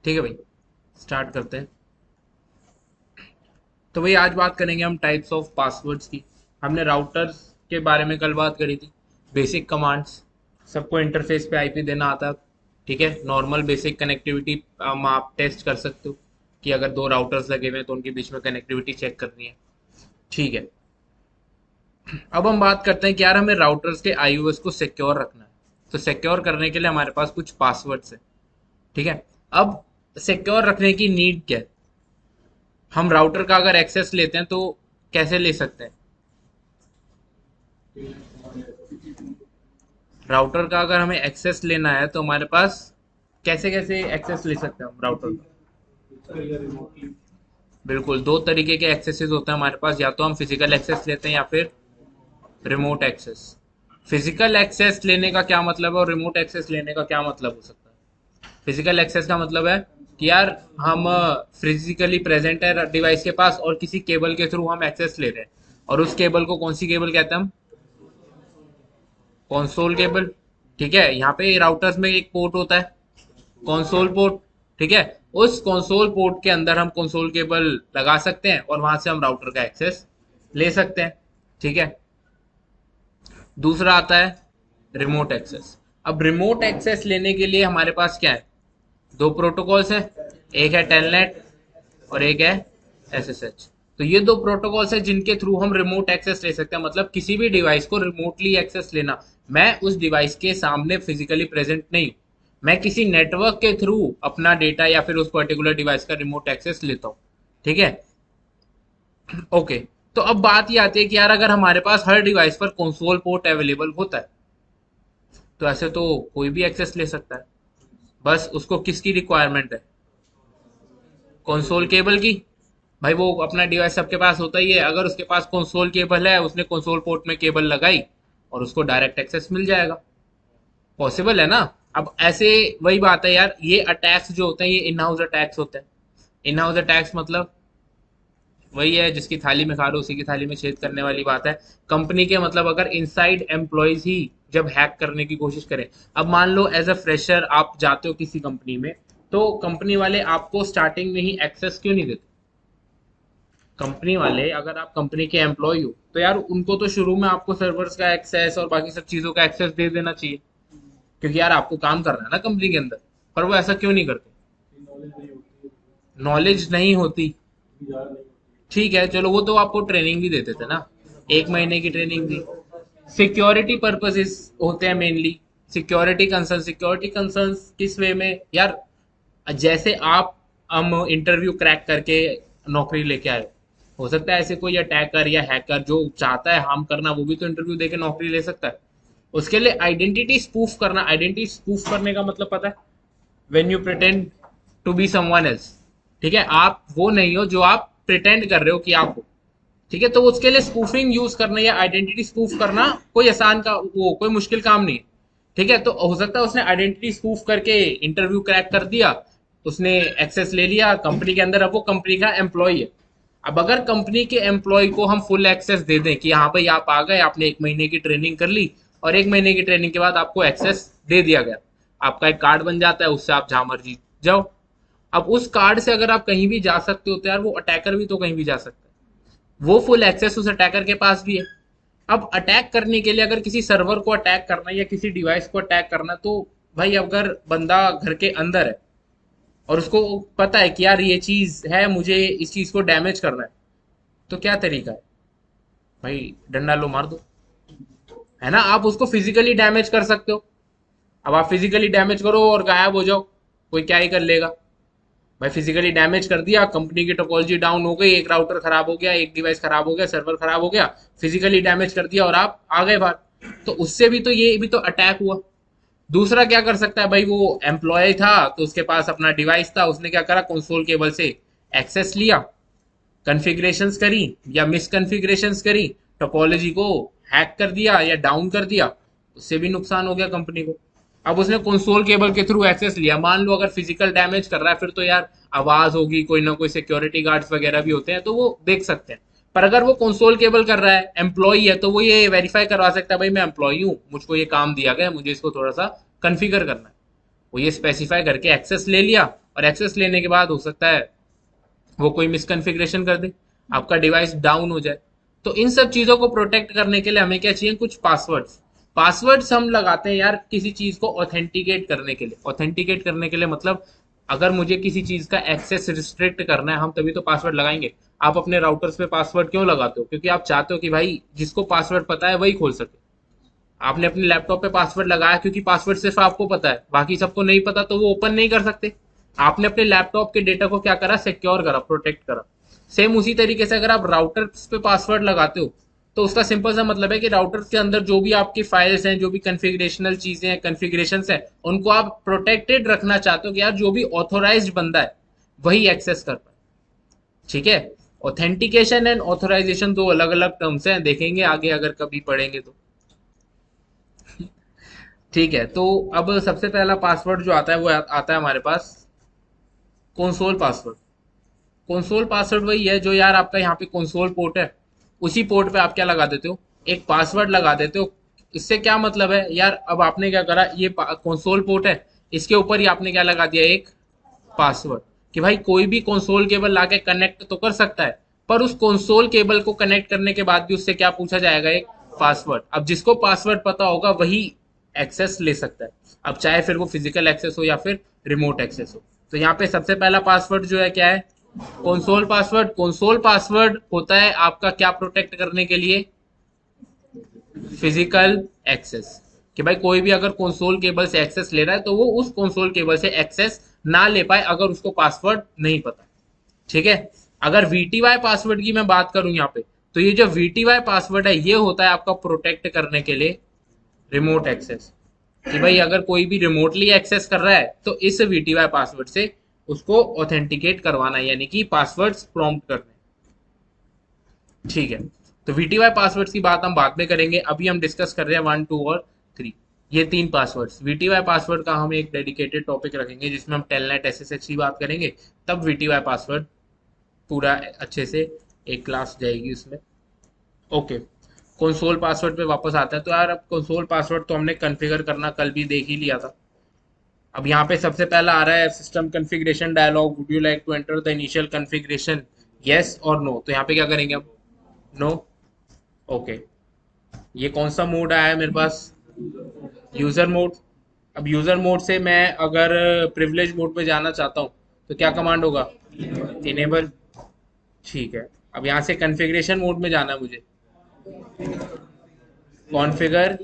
ठीक है भाई, स्टार्ट करते हैं। तो भाई आज बात करेंगे हम टाइप्स ऑफ पासवर्ड्स की। हमने राउटर्स के बारे में कल बात करी थी। बेसिक कमांड्स, सबको इंटरफेस पे आईपी देना आता है। ठीक है, नॉर्मल बेसिक कनेक्टिविटी आप टेस्ट कर सकते हो कि अगर दो राउटर्स लगे हुए हैं तो उनके बीच में कनेक्टिविटी चेक करनी है। ठीक है, अब हम बात करते हैं कि यार हमें राउटर्स के आईओएस को सिक्योर रखना है। तो सिक्योर करने के लिए हमारे पास कुछ पासवर्ड्स है। ठीक है, अब सिक्योर रखने की नीड क्या है? हम राउटर का अगर एक्सेस लेते हैं तो कैसे ले सकते हैं? राउटर का अगर हमें एक्सेस लेना है तो हमारे पास कैसे कैसे एक्सेस ले सकते हैं हम राउटर का? बिल्कुल, दो तरीके के एक्सेसेस होते हैं हमारे पास, या तो हम फिजिकल एक्सेस लेते हैं या फिर रिमोट एक्सेस। फिजिकल एक्सेस लेने का क्या मतलब है और रिमोट एक्सेस लेने का क्या मतलब हो सकता है? फिजिकल एक्सेस का मतलब है कि यार हम फिजिकली प्रेजेंट है डिवाइस के पास और किसी केबल के थ्रू हम एक्सेस ले रहे हैं। और उस केबल को कौन सी केबल कहते हैं हम? Console cable. ठीक है, यहाँ पे राउटर्स में एक पोर्ट होता है, कंसोल पोर्ट। ठीक है, उस कंसोल पोर्ट के अंदर हम कंसोल केबल लगा सकते हैं और वहां से हम राउटर का एक्सेस ले सकते हैं। ठीक है, दूसरा आता है रिमोट एक्सेस। अब रिमोट एक्सेस लेने के लिए हमारे पास क्या है? दो प्रोटोकॉल्स हैं, एक है टेलनेट और एक है एसएसएच। तो ये दो प्रोटोकॉल्स हैं जिनके थ्रू हम रिमोट एक्सेस ले सकते हैं, मतलब किसी भी डिवाइस को रिमोटली एक्सेस लेना। मैं उस डिवाइस के सामने फिजिकली प्रेजेंट नहीं हूं, मैं किसी नेटवर्क के थ्रू अपना डेटा या फिर उस पर्टिकुलर डिवाइस का रिमोट एक्सेस लेता हूं। ठीक है, ओके। तो अब बात ये आती है कि यार अगर हमारे पास हर डिवाइस पर कंसोल पोर्ट अवेलेबल होता है तो ऐसे तो कोई भी एक्सेस ले सकता है। बस उसको किसकी रिक्वायरमेंट है? कंसोल केबल की। भाई वो अपना डिवाइस सबके पास होता ही है, अगर उसके पास कंसोल केबल है, उसने कंसोल पोर्ट में केबल लगाई और उसको डायरेक्ट एक्सेस मिल जाएगा। पॉसिबल है ना? अब ऐसे वही बात है यार, ये अटैक्स जो होते हैं ये इन हाउस अटैक्स होते हैं। इन हाउस अटैक्स मतलब वही है, जिसकी थाली में खा लो उसी की थाली में छेद करने वाली बात है। कंपनी के मतलब अगर इनसाइड एम्प्लॉयज ही जब हैक करने की कोशिश करें। अब मान लो एज अ फ्रेशर आप जाते हो किसी कंपनी में, तो कंपनी वाले आपको स्टार्टिंग में ही एक्सेस क्यों नहीं देते? कंपनी वाले, अगर आप कंपनी के एम्प्लॉय हो तो यार उनको तो शुरू में आपको सर्वर्स का एक्सेस और बाकी सब चीजों का एक्सेस दे देना चाहिए, क्योंकि यार आपको काम करना है ना कंपनी के अंदर। पर वो ऐसा क्यों नहीं करते? नॉलेज नहीं होती। ठीक है चलो, वो तो आपको ट्रेनिंग भी देते थे ना, एक महीने की ट्रेनिंग दी। सिक्योरिटी पर्पसेस होते हैं मेनली। सिक्योरिटी कंसर्न किस वे में यार? जैसे आप हम इंटरव्यू क्रैक करके नौकरी लेके आए, हो सकता है ऐसे कोई अटैकर या हैकर जो चाहता है हार्म करना, वो भी तो इंटरव्यू देके नौकरी ले सकता है। उसके लिए आइडेंटिटी स्पूफ करना, आइडेंटिटी स्पूफ करने का मतलब पता है? When you pretend to be someone else. ठीक है, आप वो नहीं हो जो आप प्रिटेंड कर रहे हो कि आप हो। ठीक है, तो उसके लिए स्पूफिंग यूज करना या आइडेंटिटी स्पूफ करना कोई आसान का वो कोई मुश्किल काम नहीं है। ठीक है, तो हो सकता है उसने आइडेंटिटी स्पूफ करके इंटरव्यू क्रैक कर दिया, उसने एक्सेस ले लिया कंपनी के अंदर, अब वो कंपनी का एम्प्लॉय है। अब अगर कंपनी के एम्प्लॉय को हम फुल एक्सेस दे दें कि हाँ भाई आप आ गए, आपने एक महीने की ट्रेनिंग कर ली और एक महीने की ट्रेनिंग के बाद आपको एक्सेस दे दिया गया, आपका एक कार्ड बन जाता है, उससे आप जहां मर्जी जाओ। अब उस कार्ड से अगर आप कहीं भी जा सकते हो तो यार वो अटैकर भी तो कहीं भी जा सकता है। वो फुल एक्सेस उस अटैकर के पास भी है। अब अटैक करने के लिए अगर किसी सर्वर को अटैक करना है या किसी डिवाइस को अटैक करना, तो भाई अगर बंदा घर के अंदर है और उसको पता है कि यार ये चीज है, मुझे इस चीज को डैमेज करना है, तो क्या तरीका है? भाई डंडा लो मार दो, है ना? आप उसको फिजिकली डैमेज कर सकते हो। अब आप फिजिकली डैमेज करो और गायब हो जाओ, कोई क्या ही कर लेगा? भाई फिजिकली डैमेज कर दिया, कंपनी की टोपोलॉजी डाउन हो गई, एक राउटर खराब हो गया, एक डिवाइस खराब हो गया, सर्वर खराब हो गया, फिजिकली डैमेज कर दिया और आप आ गए बाहर, तो उससे भी तो ये भी तो अटैक हुआ। दूसरा क्या कर सकता है? भाई वो एम्प्लॉय था तो उसके पास अपना डिवाइस था, उसने क्या करा, कंसोल केबल से एक्सेस लिया, कॉन्फ़िगरेशंस करी या मिसकॉन्फ़िगरेशंस करी, टोपोलॉजी को हैक कर दिया या डाउन कर दिया, उससे भी नुकसान हो गया कंपनी को। अब उसने कंसोल केबल के थ्रू एक्सेस लिया, मान लो अगर फिजिकल डैमेज कर रहा है फिर तो यार आवाज होगी, कोई ना कोई सिक्योरिटी गार्ड्स वगैरह भी होते हैं तो वो देख सकते हैं। पर अगर वो कंसोल केबल कर रहा है, एम्प्लॉय है, तो वो ये वेरीफाई करवा सकता है भाई मैं एम्प्लॉय हूँ, मुझको ये काम दिया गया, मुझे इसको थोड़ा सा कन्फिगर करना है। वो ये स्पेसिफाई करके एक्सेस ले लिया और एक्सेस लेने के बाद हो सकता है वो कोई मिसकन्फिग्रेशन कर दे, आपका डिवाइस डाउन हो जाए। तो इन सब चीजों को प्रोटेक्ट करने के लिए हमें क्या चाहिए, कुछ पासवर्ड्स। पासवर्ड्स हम लगाते हैं यार किसी चीज को ऑथेंटिकेट करने के लिए। ऑथेंटिकेट करने के लिए मतलब अगर मुझे किसी चीज का एक्सेस रिस्ट्रिक्ट करना है हम तभी तो पासवर्ड लगाएंगे। आप अपने राउटर्स पे पासवर्ड क्यों लगाते हो? क्योंकि आप चाहते हो कि भाई जिसको पासवर्ड पता है वही खोल सके। आपने अपने लैपटॉप पे पासवर्ड लगाया क्योंकि पासवर्ड सिर्फ आपको पता है, बाकी सबको नहीं पता तो वो ओपन नहीं कर सकते। आपने अपने लैपटॉप के डेटा को क्या करा, सिक्योर करा, प्रोटेक्ट करा। सेम उसी तरीके से अगर आप राउटर्स पे पासवर्ड लगाते हो तो उसका सिंपल सा मतलब है कि राउटर के अंदर जो भी आपकी फाइल्स हैं, जो भी कन्फिग्रेशनल चीजें हैं, कन्फिग्रेशन है, उनको आप प्रोटेक्टेड रखना चाहते हो कि यार जो भी ऑथोराइज्ड बंदा है वही एक्सेस कर पाए। ठीक है, ऑथेंटिकेशन एंड ऑथोराइजेशन दो अलग अलग टर्म्स हैं, देखेंगे आगे अगर कभी पढ़ेंगे तो। ठीक है, तो अब सबसे पहला पासवर्ड जो आता है वो आता है हमारे पास कंसोल पासवर्ड। कंसोल पासवर्ड वही है जो यार आपका यहाँ पे कंसोल पोर्ट है, उसी पोर्ट पे आप क्या लगा देते हो, एक पासवर्ड लगा देते हो। इससे क्या मतलब है यार, अब आपने क्या करा, ये कंसोल पोर्ट है, इसके ऊपर ही आपने क्या लगा दिया, एक पासवर्ड, कि भाई कोई भी कंसोल केबल लाके कनेक्ट तो कर सकता है, पर उस कंसोल केबल को कनेक्ट करने के बाद भी उससे क्या पूछा जाएगा, एक पासवर्ड। अब जिसको पासवर्ड पता होगा वही एक्सेस ले सकता है, अब चाहे फिर वो फिजिकल एक्सेस हो या फिर रिमोट एक्सेस हो। तो यहाँ पे सबसे पहला पासवर्ड जो है क्या है, कंसोल पासवर्ड। कंसोल पासवर्ड होता है आपका क्या प्रोटेक्ट करने के लिए, फिजिकल एक्सेस, कि भाई कोई भी अगर कंसोल केबल से एक्सेस ले रहा है तो वो उस कंसोल केबल से एक्सेस ना ले पाए अगर उसको पासवर्ड नहीं पता। ठीक है, अगर वीटीवाई पासवर्ड की मैं बात करूं यहाँ पे, तो ये जो वीटीवाई पासवर्ड है ये होता है आपका प्रोटेक्ट करने के लिए रिमोट एक्सेस, कि भाई अगर कोई भी रिमोटली एक्सेस कर रहा है तो इस वीटीवाई पासवर्ड से उसको ऑथेंटिकेट करवाना है, यानी कि पासवर्ड्स प्रॉम्प्ट करने। ठीक है, तो वीटीवाई पासवर्ड्स की बात हम बाद में करेंगे, अभी हम डिस्कस कर रहे हैं 1 2 और 3, ये 3 पासवर्ड्स। वीटीवाई पासवर्ड का हम एक डेडिकेटेड टॉपिक रखेंगे जिसमें हम टेलनेट एसएसएच की बात करेंगे, तब वीटीवाई पासवर्ड पूरा अच्छे से एक क्लास जाएगी उसमें। ओके, कंसोल पासवर्ड पे वापस आता है। तो यार अब कंसोल पासवर्ड तो हमने कॉन्फ़िगर करना कल भी देख ही लिया था। अब यहाँ पे सबसे पहला आ रहा है system configuration dialog, would you like to enter the initial configuration, yes और नो। तो यहाँ पे क्या करेंगे हम, नो। ओके, ये कौन सा मोड आया है मेरे पास, यूजर मोड। अब यूजर मोड से मैं अगर प्रिविलेज मोड में जाना चाहता हूँ तो क्या कमांड होगा, इनेबल। ठीक है, अब यहाँ से कॉन्फ़िगरेशन मोड में जाना है मुझे, कॉन्फ़िगर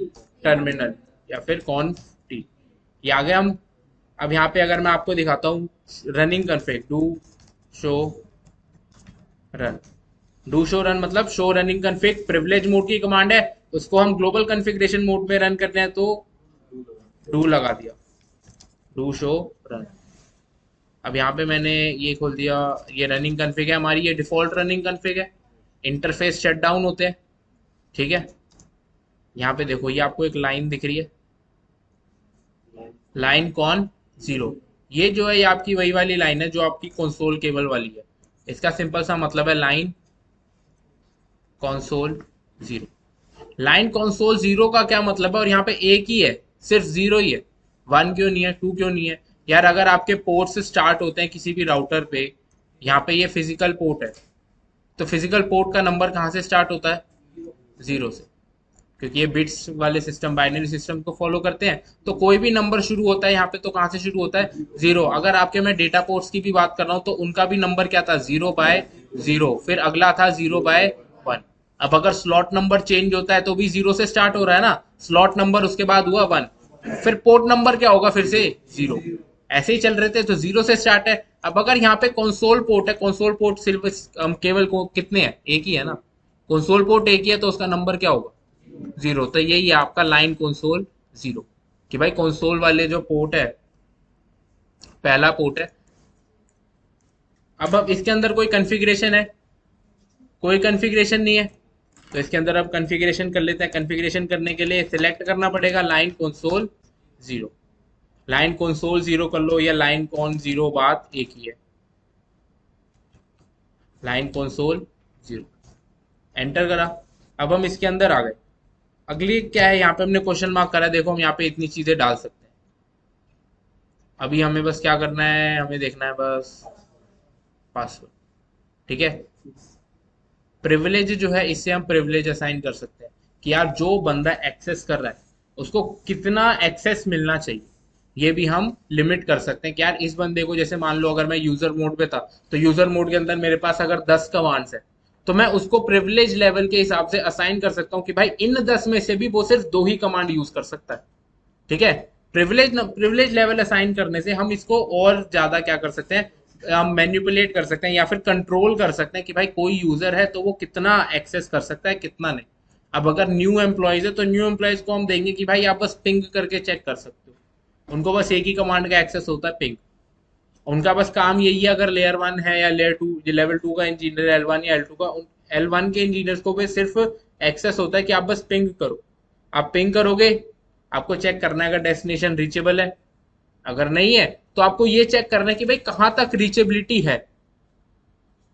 टर्मिनल या फिर कॉन्फ टी, ये आ गए हम। अब यहाँ पे अगर मैं आपको दिखाता हूँ running config, do show run. Do show run मतलब show running config privilege mode की कमांड है, उसको हम ग्लोबल कॉन्फ़िगरेशन मोड में रन करते हैं तो डू लगा दिया, डू शो रन। अब यहाँ पे मैंने ये खोल दिया, ये रनिंग कॉन्फ़िग है हमारी, ये डिफॉल्ट रनिंग कॉन्फ़िग है, इंटरफेस शटडाउन होते हैं। ठीक है, यहाँ पे देखो ये आपको एक लाइन दिख रही है, लाइन कॉन जीरो, ये जो है ये आपकी वही वाली लाइन है जो आपकी कंसोल केबल वाली है। इसका सिंपल सा मतलब है line console zero. Line console zero का क्या मतलब है, और यहाँ पे एक ही है, सिर्फ जीरो ही है, वन क्यों नहीं है, टू क्यों नहीं है यार। अगर आपके पोर्ट से स्टार्ट होते हैं किसी भी राउटर पे, यहाँ पे ये फिजिकल पोर्ट है, तो फिजिकल पोर्ट का नंबर कहाँ से स्टार्ट होता है, जीरो से, क्योंकि ये बिट्स वाले सिस्टम, बाइनरी सिस्टम को फॉलो करते हैं। तो कोई भी नंबर शुरू होता है यहाँ पे तो कहाँ से शुरू होता है, जीरो। अगर आपके मैं डेटा पोर्ट्स की भी बात कर रहा हूँ तो उनका भी नंबर क्या था, 0/0, फिर अगला था 0/1। अब अगर स्लॉट नंबर चेंज होता है तो भी जीरो से स्टार्ट हो रहा है ना, स्लॉट नंबर उसके बाद हुआ 1, फिर पोर्ट नंबर क्या होगा फिर से 0, ऐसे ही चल रहे थे, तो जीरो से स्टार्ट है। अब अगर यहाँ पे कंसोल पोर्ट है, कंसोल पोर्ट सिर्फ केवल को कितने हैं, एक ही है ना, कंसोल पोर्ट एक ही है तो उसका नंबर क्या होगा, जीरो। तो यही है आपका लाइन कंसोल जीरो, कि भाई कंसोल वाले जो पोर्ट है, पहला पोर्ट है। अब इसके अंदर कोई कॉन्फ़िगरेशन है, कोई कॉन्फ़िगरेशन नहीं है, तो इसके अंदर अब कॉन्फ़िगरेशन कर लेते हैं। कॉन्फ़िगरेशन करने के लिए सिलेक्ट करना पड़ेगा line console zero, line console zero कर लो या लाइन कॉन जीरो, बात एक ही है, लाइन कंसोल जीरो, एंटर करा। अब हम इसके अंदर आ गए। अगली क्या है, यहाँ पे हमने क्वेश्चन मार्क करा, देखो हम यहाँ पे इतनी चीजें डाल सकते हैं। अभी हमें बस क्या करना है, हमें देखना है बस पासवर्ड। ठीक है, प्रिविलेज जो है इससे हम प्रिविलेज असाइन कर सकते हैं कि यार जो बंदा एक्सेस कर रहा है उसको कितना एक्सेस मिलना चाहिए, ये भी हम लिमिट कर सकते हैं कि यार इस बंदे को, जैसे मान लो अगर मैं यूजर मोड पे था तो यूजर मोड के अंदर मेरे पास अगर 10 कमांड्स है तो मैं उसको प्रिविलेज लेवल के हिसाब से असाइन कर सकता हूँ कि भाई इन 10 में से भी वो सिर्फ 2 ही कमांड यूज कर सकता है। ठीक है, प्रिविलेज लेवल असाइन करने से हम इसको और ज्यादा क्या कर सकते हैं, हम मैनिपुलेट कर सकते हैं या फिर कंट्रोल कर सकते हैं कि भाई कोई यूजर है तो वो कितना एक्सेस कर सकता है कितना नहीं। अब अगर न्यू एम्प्लॉयज है तो न्यू एम्प्लॉयज को हम देंगे कि भाई आप बस पिंग करके चेक कर सकते हो, उनको बस एक ही कमांड का एक्सेस होता है, पिंग। उनका बस काम यही है, अगर लेयर 1 है या लेवल 2 का इंजीनियर, L1 या L2 का, L1 के इंजीनियर्स को भी सिर्फ एक्सेस होता है कि आप बस पिंग करो। आप पिंग करोगे, आपको चेक करना है अगर डेस्टिनेशन रीचेबल है, अगर नहीं है तो आपको ये चेक करना है कि भाई कहाँ तक रीचेबिलिटी है।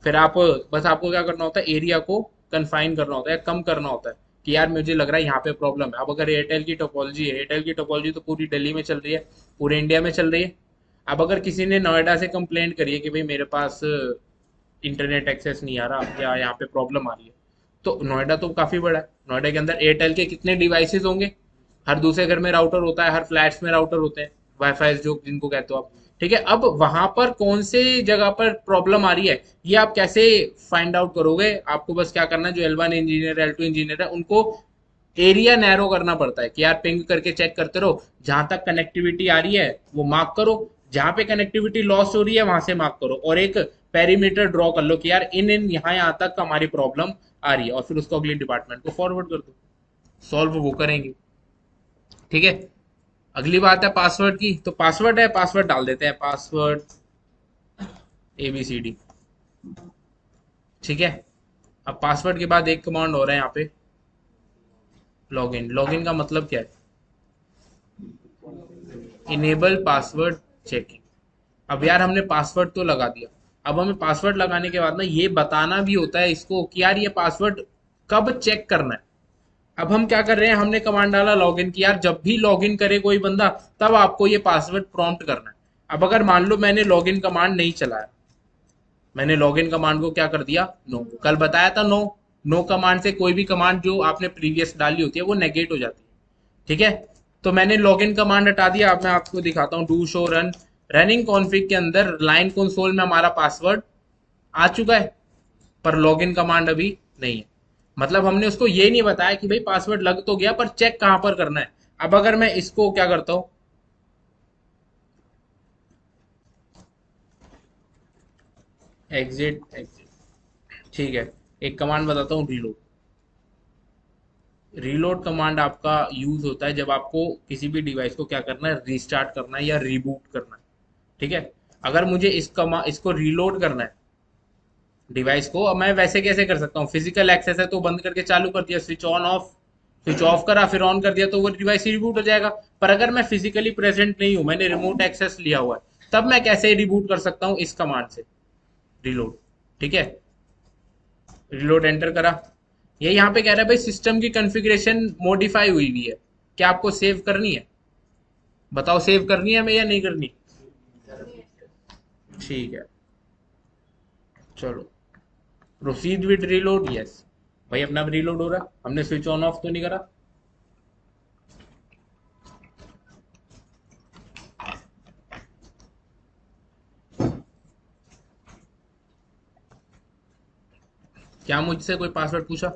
फिर आप बस आपको क्या करना होता है, एरिया को कन्फाइन करना होता है, कम करना होता है कि यार मुझे लग रहा है यहाँ पे प्रॉब्लम है। अब अगर एयरटेल की टोपोलॉजी है, एयरटेल की टोपोलॉजी तो पूरी दिल्ली में चल रही है, पूरे इंडिया में चल रही है। अब अगर किसी ने नोएडा से कंप्लेंट करी है कि भाई मेरे पास इंटरनेट एक्सेस नहीं आ रहा या यहाँ पे प्रॉब्लम आ रही है, तो नोएडा तो काफी बड़ा है, नोएडा के अंदर एयरटेल के कितने डिवाइसेस होंगे, हर दूसरे घर में राउटर होता है, हर फ्लैट्स में राउटर होते हैं, वाईफाई जो जिनको कहते हो आप। ठीक है, अब वहां पर कौन से जगह पर प्रॉब्लम आ रही है ये आप कैसे फाइंड आउट करोगे, आपको बस क्या करना है, जो L1 इंजीनियर L2 इंजीनियर है उनको एरिया नैरो करना पड़ता है कि यार पिंग करके चेक करते रहो, जहां तक कनेक्टिविटी आ रही है वो मार्क करो, जहां पे कनेक्टिविटी लॉस हो रही है वहां से मार्क करो, और एक पेरीमीटर ड्रॉ कर लो कि यार इन इन यहाँ तक हमारी प्रॉब्लम आ रही है, और फिर उसको अगली डिपार्टमेंट को फॉरवर्ड कर दो, सॉल्व वो करेंगे। ठीक है, अगली बात है पासवर्ड की, तो पासवर्ड है, पासवर्ड डाल देते हैं, पासवर्ड ABCD। ठीक है, अब पासवर्ड के बाद एक कमांड हो रहा है यहाँ पे, लॉगिन। लॉगिन का मतलब क्या है, इनेबल पासवर्ड चेकिंग। अब यार हमने पासवर्ड तो लगा दिया, अब हमें पासवर्ड लगाने के बाद ना ये बताना भी होता है इसको कि यार ये पासवर्ड कब चेक करना है। अब हम क्या कर रहे हैं, हमने कमांड डाला लॉगिन की, यार जब भी लॉगिन करे कोई बंदा तब आपको ये पासवर्ड प्रॉम्प्ट करना है। अब अगर मान लो मैंने लॉगिन कमांड नहीं चलाया, मैंने लॉगिन कमांड को क्या कर दिया, नो, कल बताया था नो, नो कमांड से कोई भी कमांड जो आपने प्रीवियस डाली होती है वो नेगेट हो जाती है। ठीक है, तो मैंने लॉगिन कमांड हटा दिया, अब मैं आपको दिखाता हूँ, do show run running config के अंदर लाइन कंसोल में हमारा पासवर्ड आ चुका है, पर लॉगिन कमांड अभी नहीं है। मतलब हमने उसको ये नहीं बताया कि भाई पासवर्ड लग तो गया पर चेक कहां पर करना है। अब अगर मैं इसको क्या करता हूं, एग्जिट एग्जिट, ठीक है, एक कमांड बताता हूँ, रीलोड। रीलोड कमांड आपका यूज होता है जब आपको किसी भी डिवाइस को क्या करना है, रीस्टार्ट करना है या रीबूट करना है। ठीक है, अगर मुझे इसको रीलोड करना है डिवाइस को, अब मैं वैसे कैसे कर सकता हूँ, फिजिकल एक्सेस है तो बंद करके चालू कर दिया, switch on off, switch off करा फिर ऑन कर दिया तो वो डिवाइस रिबूट हो जाएगा। पर अगर मैं फिजिकली प्रेजेंट नहीं हूँ, मैंने रिमोट एक्सेस लिया हुआ है, तब मैं कैसे रिबूट कर सकता हूँ, इस कमांड से, रीलोड। ठीक है, रीलोड एंटर करा, ये यहाँ पे कह रहा है भाई सिस्टम की कॉन्फ़िगरेशन मॉडिफाई हुई हुई है, क्या आपको सेव करनी है, बताओ सेव करनी है हमें या नहीं करनी। ठीक है, चलो, प्रोसीड विद रीलोड, यस, भाई अपना रीलोड हो रहा है, हमने स्विच ऑन ऑफ तो नहीं करा। क्या मुझसे कोई पासवर्ड पूछा,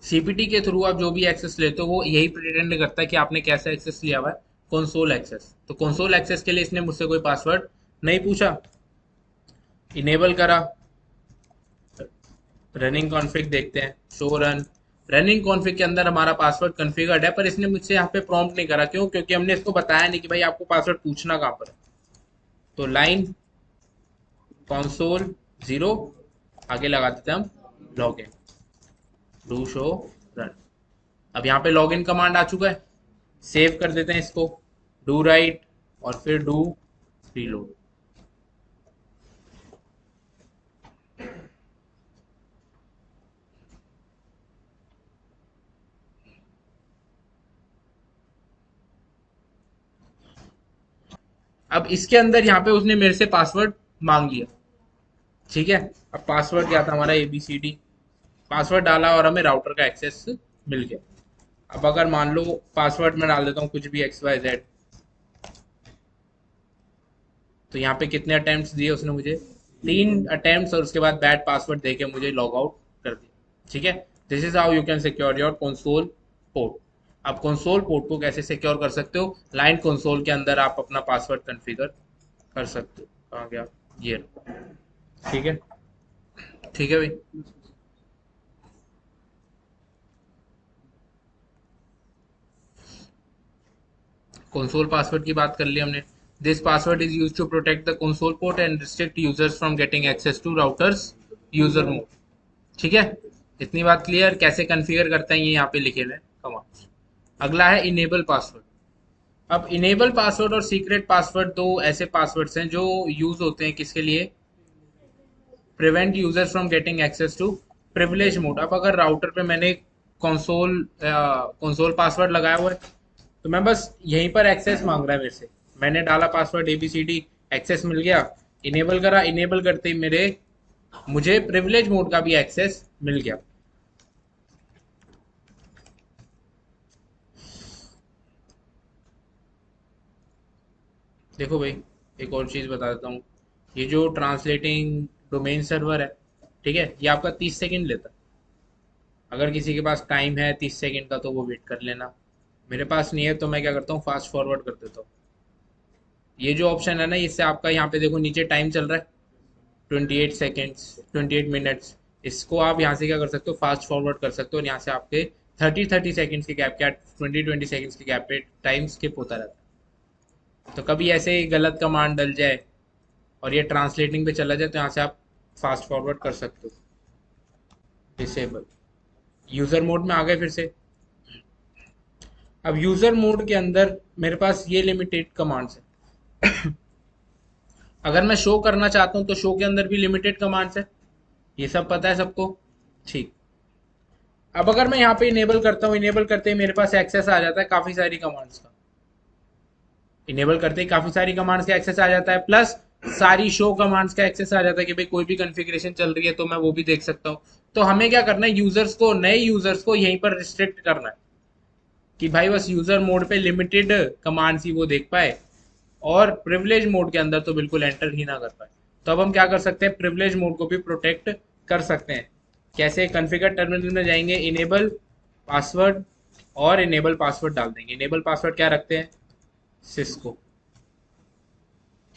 सीपीटी के थ्रू आप जो भी एक्सेस लेते हो वो यही प्रिटेंड करता है कि आपने कैसा एक्सेस लिया हुआ है, कंसोल एक्सेस, तो कंसोल एक्सेस के लिए इसने मुझसे कोई पासवर्ड नहीं पूछा। इनेबल करा, रनिंग कॉन्फ़िग देखते हैं, शो रन। रनिंग कॉन्फ़िग के अंदर हमारा पासवर्ड कॉन्फ़िगर्ड है, पर इसने मुझसे यहाँ पे प्रॉम्प्ट नहीं करा, क्यों, क्योंकि हमने इसको बताया नहीं कि भाई आपको पासवर्ड पूछना कहाँ पर है। तो लाइन कंसोल जीरो, आगे लगा देते हैं हम log in, do show run. अब यहाँ पे लॉगिन कमांड आ चुका है, सेव कर देते हैं इसको, डू राइट और फिर डू रीलोड। अब इसके अंदर यहाँ पे उसने मेरे से पासवर्ड मांग लिया, ठीक है। अब पासवर्ड क्या था हमारा, ABCD, पासवर्ड डाला और हमें राउटर का एक्सेस मिल गया। अब अगर मान लो पासवर्ड में डाल देता हूँ कुछ भी XYZ, तो यहाँ पे कितने अटेम्प्ट्स दिए उसने मुझे, 3 अटेम्प्ट्स, और उसके बाद बैड पासवर्ड देके मुझे लॉग आउट कर दिया, ठीक है। This is how you can secure your console port. आप कंसोल पोर्ट को कैसे सिक्योर कर सकते हो, लाइन कंसोल के अंदर आप अपना पासवर्ड कॉन्फ़िगर कर सकते हो। कहाँ गया ये, ठीक है, ठीक है भाई। कंसोल पासवर्ड की बात कर ली हमने। This password is use to protect the console port and restrict users from getting access to routers user mode, ठीक है। इतनी बात क्लियर, कैसे कॉन्फ़िगर करते हैं ये यहाँ पे लिखे हुए हैं कमांड्स। अगला है इनेबल पासवर्ड। अब इनेबल पासवर्ड और सीक्रेट पासवर्ड दो ऐसे पासवर्ड्स हैं जो यूज होते हैं किसके लिए, prevent users from getting access to privilege mode. अब अगर राउटर पे मैंने कंसोल पासवर्ड लगाया हुआ है, तो मैं बस यहीं पर एक्सेस मांग रहा है मेरे से, मैंने डाला पासवर्ड ABCD, एक्सेस मिल गया, इनेबल करा, इनेबल करते ही मुझे प्रिविलेज मोड का भी एक्सेस मिल गया। देखो भाई, एक और चीज बता देता हूँ, ये जो ट्रांसलेटिंग डोमेन सर्वर है, ठीक है, ये आपका 30 सेकंड लेता है। अगर किसी के पास टाइम है 30 सेकंड का तो वो वेट कर लेना, मेरे पास नहीं है तो मैं क्या करता हूँ, फास्ट फॉरवर्ड कर देता हूँ। ये जो ऑप्शन है ना, इससे आपका यहाँ पे देखो नीचे टाइम चल रहा है 28 सेकेंड्स, 28 मिनट्स, इसको आप यहाँ से क्या कर सकते हो, फास्ट फॉरवर्ड कर सकते हो, और यहाँ से आपके 30 सेकेंड्स के गैप, क्या 20 सेकेंड्स के गैप पे टाइम स्किप होता रहता है। तो कभी ऐसे ही गलत कमांड डल जाए और ये ट्रांसलेटिंग पे चला जाए, तो यहाँ से आप फास्ट फॉरवर्ड कर सकते हो। डिसेबल, यूजर मोड में आ गए फिर से। अब यूजर मोड के अंदर मेरे पास ये लिमिटेड कमांड्स है। अगर मैं शो करना चाहता हूं तो शो के अंदर भी लिमिटेड कमांड्स है, ये सब पता है सबको, ठीक। अब अगर मैं यहाँ पे इनेबल करता हूँ, इनेबल करते ही मेरे पास एक्सेस आ जाता है काफी सारी कमांड्स का, इनेबल करते ही काफी सारी कमांड्स का एक्सेस आ जाता है, प्लस सारी शो कमांड्स का एक्सेस आ जाता है कि भाई कोई भी कॉन्फ़िगरेशन चल रही है तो मैं वो भी देख सकता हूँ। तो हमें क्या करना है, यूजर्स को, नए यूजर्स को यहीं पर रिस्ट्रिक्ट करना है कि भाई बस यूजर मोड पे लिमिटेड कमांड्स ही वो देख पाए, और प्रिविलेज मोड के अंदर तो बिल्कुल एंटर ही ना कर पाए। तो अब हम क्या कर सकते हैं, प्रिविलेज मोड को भी प्रोटेक्ट कर सकते हैं। कैसे, कॉन्फ़िगर टर्मिनल में जाएंगे, इनेबल पासवर्ड, और इनेबल पासवर्ड डाल देंगे। इनेबल पासवर्ड क्या रखते हैं, सिस्को,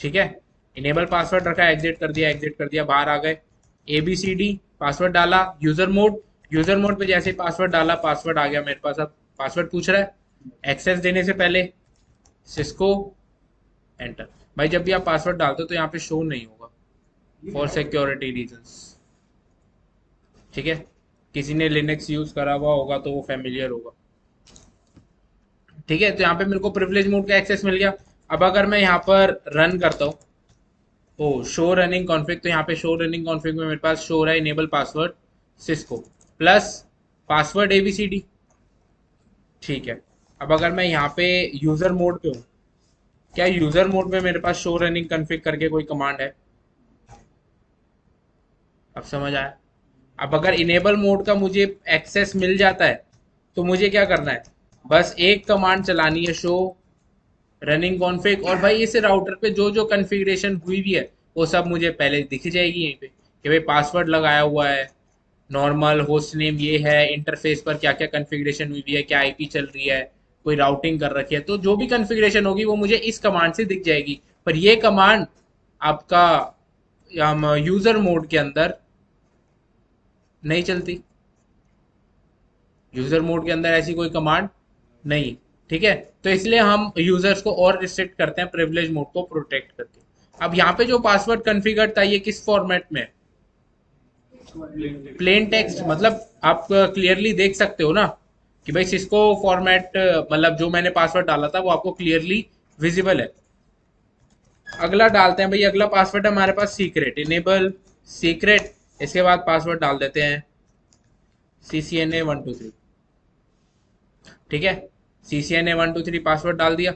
ठीक है। इनेबल पासवर्ड रखा, एग्जिट कर दिया, एग्जिट कर दिया, बाहर आ गए, ABCD पासवर्ड डाला, यूजर मोड, यूजर मोड पे जैसे पासवर्ड डाला, पासवर्ड आ गया मेरे पास। अब पासवर्ड पूछ रहा है एक्सेस देने से पहले, सिस्को, एंटर। भाई जब भी आप पासवर्ड डालते हो तो यहाँ पे शो नहीं होगा फॉर सिक्योरिटी रीजंस, ठीक है। किसी ने लिनक्स यूज करा हुआ होगा तो वो फेमिलियर होगा, ठीक है। तो यहाँ पे मेरे को प्रिविलेज मोड का एक्सेस मिल गया। अब अगर मैं यहाँ पर रन करता हूँ, ओ शो रनिंग कॉन्फ़िग, तो यहाँ पे शो रनिंग कॉन्फ़िग में मेरे पास शो हो रहा है enable password Cisco plus password ABCD, ठीक है। अब अगर मैं यहाँ पे यूजर मोड पे हूँ, क्या यूजर मोड में मेरे पास शो रनिंग कॉन्फ़िग करके कोई कमांड है, अब समझ आया। अब अगर इनेबल मोड का मुझे एक्सेस मिल जाता है तो मुझे क्या करना है, बस एक कमांड चलानी है, शो रनिंग कॉन्फ़िग, और भाई इस राउटर पे जो जो कॉन्फ़िगरेशन हुई भी है वो सब मुझे पहले दिख जाएगी यहीं पे, कि भाई पासवर्ड लगाया हुआ है, नॉर्मल होस्ट नेम ये है, इंटरफेस पर क्या क्या कॉन्फ़िगरेशन हुई भी है, क्या IP चल रही है, कोई राउटिंग कर रखी है, तो जो भी कॉन्फ़िगरेशन होगी वो मुझे इस कमांड से दिख जाएगी। पर ये कमांड आपका यूजर मोड के अंदर नहीं चलती, यूजर मोड के अंदर ऐसी कोई कमांड नहीं, ठीक है। तो इसलिए हम यूजर्स को और रिस्ट्रिक्ट करते हैं प्रिविलेज मोड को प्रोटेक्ट करके। अब यहाँ पे जो पासवर्ड कॉन्फ़िगर था ये किस फॉर्मेट में, प्लेन टेक्स्ट, मतलब आप क्लियरली देख सकते हो ना कि भाई सिस्को फॉर्मेट, मतलब जो मैंने पासवर्ड डाला था वो आपको क्लियरली विजिबल है। अगला डालते हैं भाई, अगला पासवर्ड है हमारे पास सीक्रेट, इनेबल सीक्रेट, इसके बाद पासवर्ड डाल देते हैं CCNA123, ठीक है। CCNA123 पासवर्ड डाल दिया।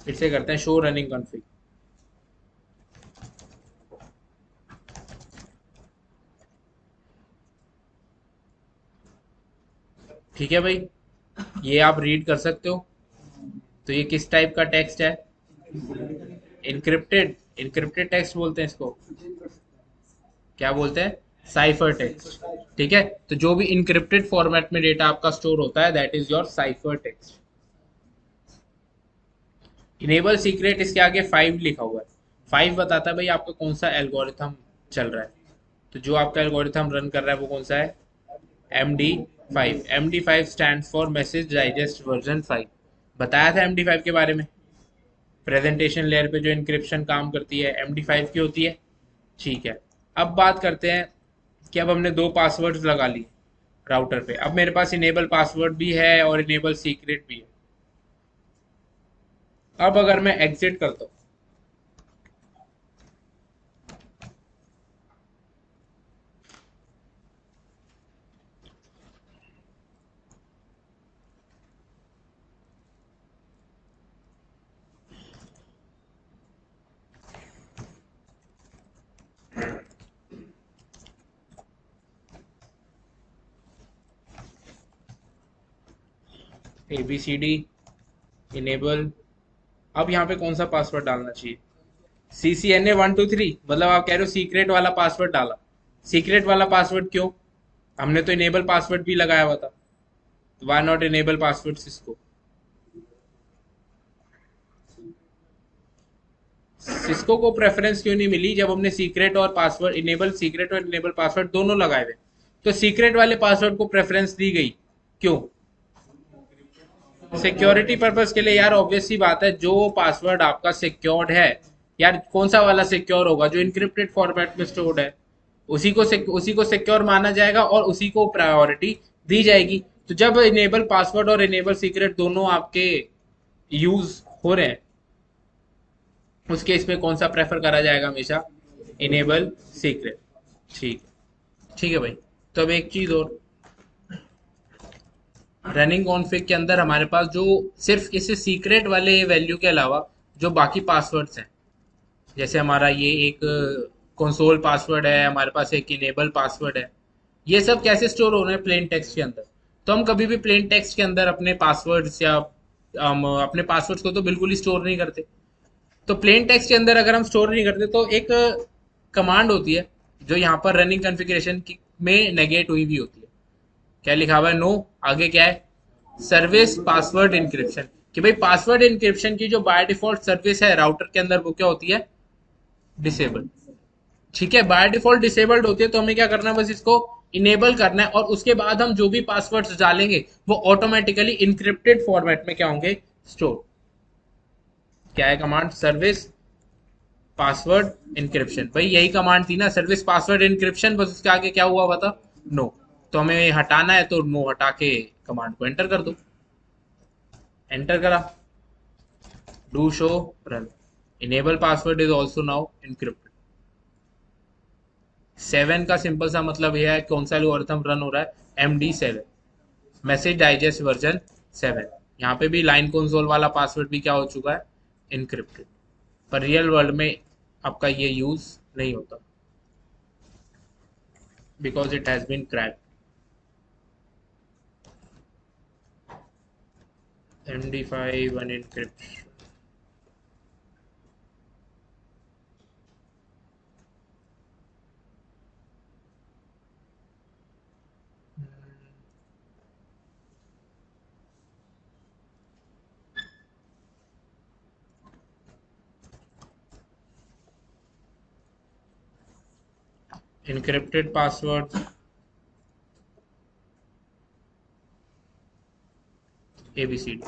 फिर से करते हैं शो रनिंग कॉन्फ़िग। ठीक है भाई, ये आप रीड कर सकते हो। तो ये किस टाइप का टेक्स्ट है? इनक्रिप्टेड। इनक्रिप्टेड टेक्स्ट बोलते हैं इसको। क्या बोलते हैं? Cipher text. ठीक है, तो जो भी इनक्रिप्टेड फॉर्मेट में डेटा आपका स्टोर होता है that is your cipher text. Enable secret, इसके आगे 5 लिखा हुआ है। 5 बताता है भाई आपका कौन सा एल्गोरिथम चल रहा है। तो जो आपका एल्गोरिथम रन कर रहा है वो कौन सा है? MD5। MD5 stand for message digest version 5। बताया था MD5 के बारे में। प्रेजेंटेशन लेयर पे जो इंक्रिप्शन काम करती है MD5 की होती है। ठीक है, अब बात करते हैं कि अब हमने 2 पासवर्ड्स लगा लिए राउटर पे। अब मेरे पास इनेबल पासवर्ड भी है और इनेबल सीक्रेट भी है। अब अगर मैं एग्जिट करता हूँ, ABCD इनेबल, अब यहाँ पे कौन सा पासवर्ड डालना चाहिए? CCNA123, मतलब आप कह रहे हो सीक्रेट वाला पासवर्ड डाला। सीक्रेट वाला पासवर्ड क्यों? हमने तो इनेबल पासवर्ड भी लगाया हुआ था। Why not enable password Cisco? Cisco को प्रेफरेंस क्यों नहीं मिली जब हमने सीक्रेट और पासवर्ड, इनेबल सीक्रेट और इनेबल पासवर्ड दोनों लगाए हुए? तो सीक्रेट वाले पासवर्ड को प्रेफरेंस दी गई क्यों? सिक्योरिटी पर्पस के लिए यार, ऑब्वियस सी बात है, जो पासवर्ड आपका सिक्योर्ड है यार, कौन सा वाला सिक्योर होगा? जो इनक्रिप्टेड फॉर्मेट में स्टोर्ड है उसी को सिक्योर माना जाएगा और उसी को प्रायोरिटी दी जाएगी। तो जब इनेबल पासवर्ड और इनेबल सीक्रेट दोनों आपके यूज हो रहे हैं उस केस में कौन सा प्रेफर करा जाएगा हमेशा? Enable secret. ठीक है, ठीक है भाई। तो अब एक चीज और, रनिंग कॉन्फ़िग के अंदर हमारे पास जो सिर्फ इस सीक्रेट वाले वैल्यू के अलावा जो बाकी पासवर्ड्स हैं, जैसे हमारा ये एक कंसोल पासवर्ड है, हमारे पास एक इनेबल पासवर्ड है, ये सब कैसे स्टोर हो रहे हैं? प्लेन टेक्स्ट के अंदर। तो हम कभी भी प्लेन टेक्स्ट के अंदर अपने पासवर्ड्स या अपने पासवर्ड्स को तो बिल्कुल ही स्टोर नहीं करते। तो प्लेन टेक्स्ट के अंदर अगर हम स्टोर नहीं करते तो एक कमांड होती है जो यहाँ पर रनिंग कॉन्फ़िगरेशन में नेगेट हुई भी होती है। क्या लिखा हुआ है? नो, आगे क्या है? Service password encryption. कि भाई पासवर्ड इंक्रिप्शन की जो बाय डिफॉल्ट सर्विस है राउटर के अंदर वो क्या होती है? डिसेबल। ठीक है, बाय डिफॉल्ट डिसेबल्ड होती है, तो हमें क्या करना है? बस इसको इनेबल करना है और उसके बाद हम जो भी पासवर्ड्स डालेंगे वो ऑटोमेटिकली इंक्रिप्टेड फॉर्मेट में क्या होंगे? स्टोर। क्या है कमांड? Service password encryption. भाई यही कमांड थी ना, सर्विस पासवर्ड इंक्रिप्शन, बस उसके आगे क्या हुआ था? नो। तो हमें हटाना है तो नो हटा के कमांड को एंटर कर दो। एंटर करा, do show run, enable password is also now encrypted. 7 का सिंपल सा मतलब यह है कौन सा एल्गोरिथम रन हो रहा है? MD7, message digest version 7। यहाँ पे भी लाइन कंसोल वाला पासवर्ड भी क्या हो चुका है? इनक्रिप्टेड। पर रियल वर्ल्ड में आपका ये यूज नहीं होता because it has been cracked. MD5 unencrypt. Encrypted password ABCD।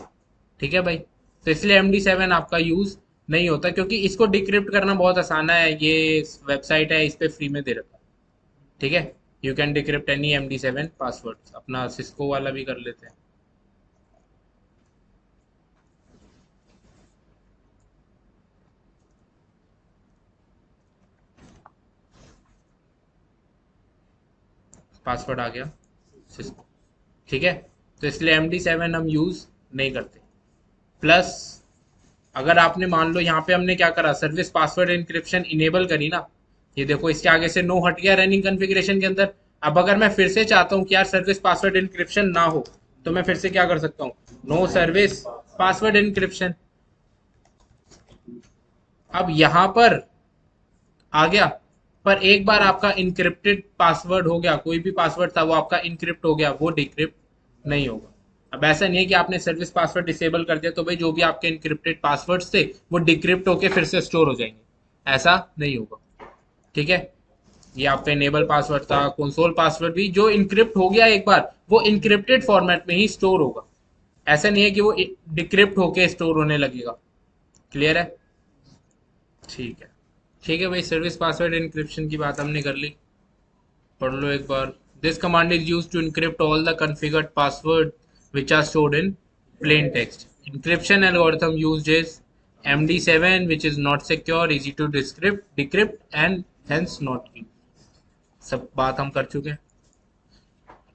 ठीक है भाई, तो इसलिए MD7 आपका यूज नहीं होता क्योंकि इसको डिक्रिप्ट करना बहुत आसान है। ये वेबसाइट है, इस पे फ्री में दे रखा है। ठीक है, you can decrypt any MD7 password. अपना सिस्को वाला भी कर लेते हैं। पासवर्ड आ गया सिस्को। ठीक है, तो इसलिए MD7 हम यूज नहीं करते। प्लस अगर आपने मान लो यहाँ पे हमने क्या करा, सर्विस पासवर्ड इंक्रिप्शन इनेबल करी ना, ये देखो इसके आगे से नो हट गया रनिंग कॉन्फ़िगरेशन के अंदर। अब अगर मैं फिर से चाहता हूँ कि यार सर्विस पासवर्ड इंक्रिप्शन ना हो, तो मैं फिर से क्या कर सकता हूँ, नो सर्विस पासवर्ड इंक्रिप्शन। अब यहां पर आ गया, पर एक बार आपका इनक्रिप्टेड पासवर्ड हो गया, कोई भी पासवर्ड था वो आपका इनक्रिप्ट हो गया, वो डिक्रिप्ट नहीं होगा। अब ऐसा नहीं है कि आपने सर्विस पासवर्ड डिसेबल कर दिया तो भाई जो भी आपके इनक्रिप्टेड पासवर्ड्स थे वो डिक्रिप्ट होके फिर से स्टोर हो जाएंगे, ऐसा नहीं होगा। ठीक है, ये आपका इनेबल पासवर्ड था, कंसोल पासवर्ड भी जो इनक्रिप्ट हो गया एक बार, वो इनक्रिप्टेड फॉर्मेट में ही स्टोर होगा, ऐसा नहीं है कि वो डिक्रिप्ट होके स्टोर होने लगेगा। क्लियर है? ठीक है, ठीक है भाई, सर्विस पासवर्ड इंक्रिप्शन की बात हमने कर ली, पढ़ लो एक बार। This command is used to encrypt all the configured password which are stored in plain text. Encryption algorithm used is MD7, which is not secure, easy to decrypt and hence not key. सब बात हम कर चुके हैं।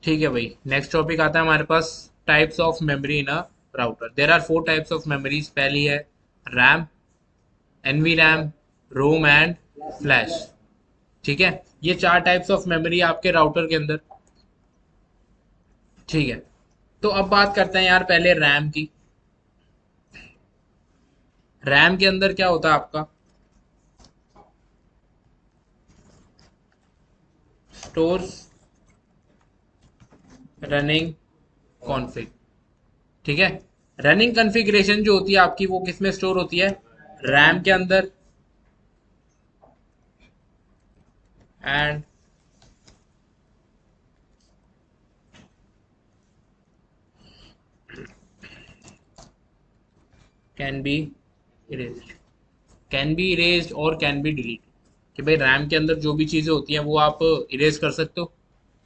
ठीक है भाई, next topic आता है हमारे पास, types of memory in a router. There are 4 types of memories. पहली है RAM, NVRAM, ROM and flash. ठीक है, ये 4 टाइप्स ऑफ मेमोरी आपके राउटर के अंदर। ठीक है, तो अब बात करते हैं यार पहले रैम की। रैम के अंदर क्या होता है आपका, स्टोर्स रनिंग कॉन्फ़िग। ठीक है, रनिंग कॉन्फ़िगरेशन जो होती है आपकी वो किस में स्टोर होती है, रैम के अंदर, and can be erased, can be erased और कैन बी डिलीट, कि भाई रैम के अंदर जो भी चीजें होती हैं वो आप इरेज कर सकते हो।